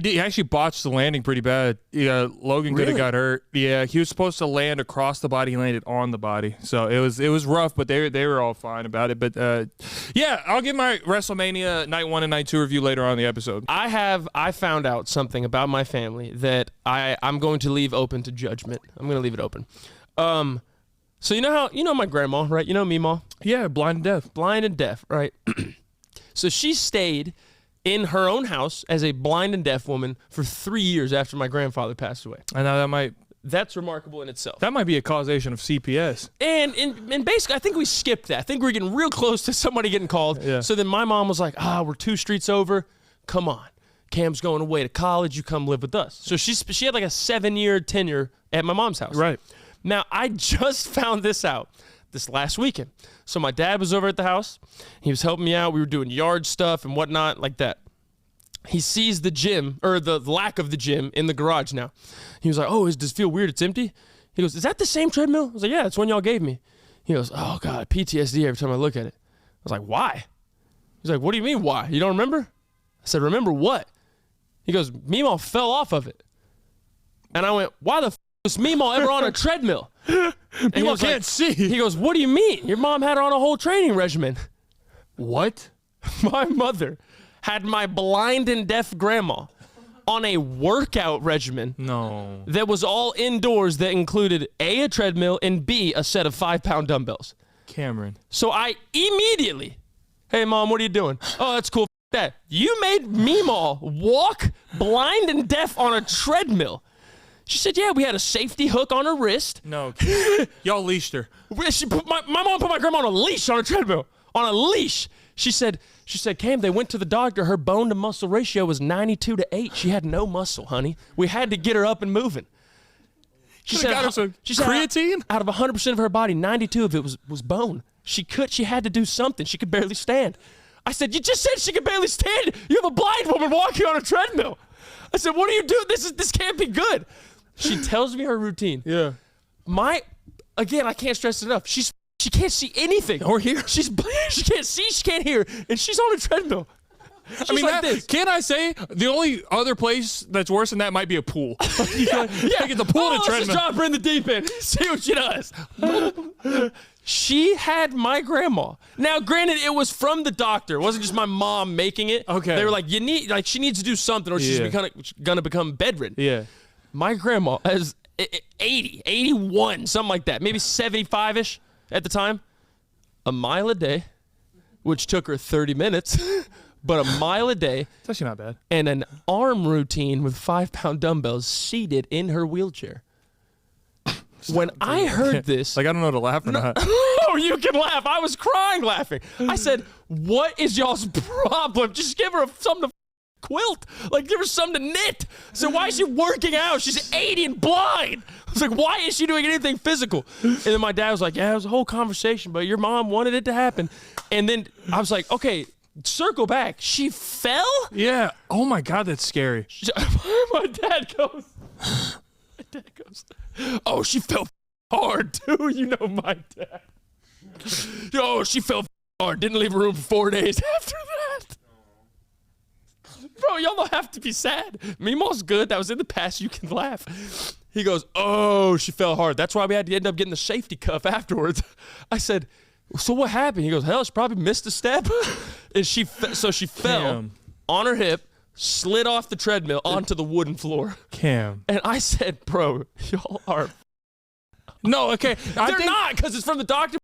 He actually botched the landing pretty bad. Yeah, Logan could have got hurt. Yeah, he was supposed to land across the body. He landed on the body, so it was rough. But they were all fine about it. But yeah, I'll give my WrestleMania Night 1 and Night 2 review later on in the episode. I found out something about my family that I'm going to leave open to judgment. I'm going to leave it open. So you know my grandma, right? You know Meemaw? Yeah, blind and deaf. Blind and deaf, right? So she stayed in her own house as a blind and deaf woman for 3 years after my grandfather passed away. I know that's remarkable in itself. That might be a causation of CPS. And basically, I think we skipped that. I think we're getting real close to somebody getting called. Yeah. So then my mom was like, we're 2 streets over. Come on. Cam's going away to college. You come live with us. So she had like a 7-year tenure at my mom's house. Right. Now, I just found this out this last weekend. So my dad was over at the house. He was helping me out. We were doing yard stuff and whatnot like that. He sees the gym, or the lack of the gym, in the garage now. He was like, does it feel weird? It's empty? He goes, is that the same treadmill? I was like, yeah, it's one y'all gave me. He goes, oh, God, PTSD every time I look at it. I was like, why? He's like, what do you mean, why? You don't remember? I said, remember what? He goes, Meemaw fell off of it. And I went, why the was Meemaw ever on a treadmill? Meemaw can't see. He goes, what do you mean? Your mom had her on a whole training regimen. What? My mother had my blind and deaf grandma on a workout regimen. No. That was all indoors, that included A, treadmill, and B, a set of 5-pound dumbbells. Cameron. So I immediately, hey, Mom, what are you doing? Oh, that's cool. That. You made Meemaw walk blind and deaf on a treadmill. She said, yeah, we had a safety hook on her wrist. No. Y'all leashed her. My mom put my grandma on a leash on a treadmill. On a leash. She said, Cam, they went to the doctor. Her bone to muscle ratio was 92-8. She had no muscle, honey. We had to get her up and moving. She said, got her some creatine? Out of 100% of her body, 92 of it was bone. She had to do something. She could barely stand. I said, you just said she could barely stand. You have a blind woman walking on a treadmill. I said, what are you doing? This can't be good. She tells me her routine. Yeah. Again, I can't stress it enough. She can't see anything. Or hear. She can't see, she can't hear, and she's on a treadmill. She's like this. Can I say the only other place that's worse than that might be a pool? Yeah. Get the pool and a treadmill. Let's just drop her in the deep end. See what she does. She had my grandma. Now, granted, it was from the doctor. It wasn't just my mom making it. Okay. They were like, she needs to do something, or she's gonna become bedridden. Yeah. My grandma is 80, 81, something like that, maybe 75-ish at the time. A mile a day, which took her 30 minutes, but a mile a day. It's actually not bad. And an arm routine with 5-pound dumbbells seated in her wheelchair. When I heard this... I don't know to laugh or not. Oh, you can laugh. I was crying laughing. I said, what is y'all's problem? Just give her something to quilt. Give her something to knit. So why is she working out? She's 80 and blind. I was like, why is she doing anything physical? And then my dad was like, yeah, it was a whole conversation, but your mom wanted it to happen. And then I was like, okay, circle back. She fell? Yeah. Oh my God, that's scary. My dad goes, oh, she fell hard too. You know my dad. Oh, she fell hard. Didn't leave a room for 4 days after that. Bro, y'all don't have to be sad. Meemaw's good. That was in the past. You can laugh. He goes, oh, she fell hard. That's why we had to end up getting the safety cuff afterwards. I said, so what happened? He goes, hell, she probably missed a step. And she fell on her hip, slid off the treadmill onto the wooden floor. Cam. And I said, bro, y'all are... No, okay. They're not, because it's from the doctor.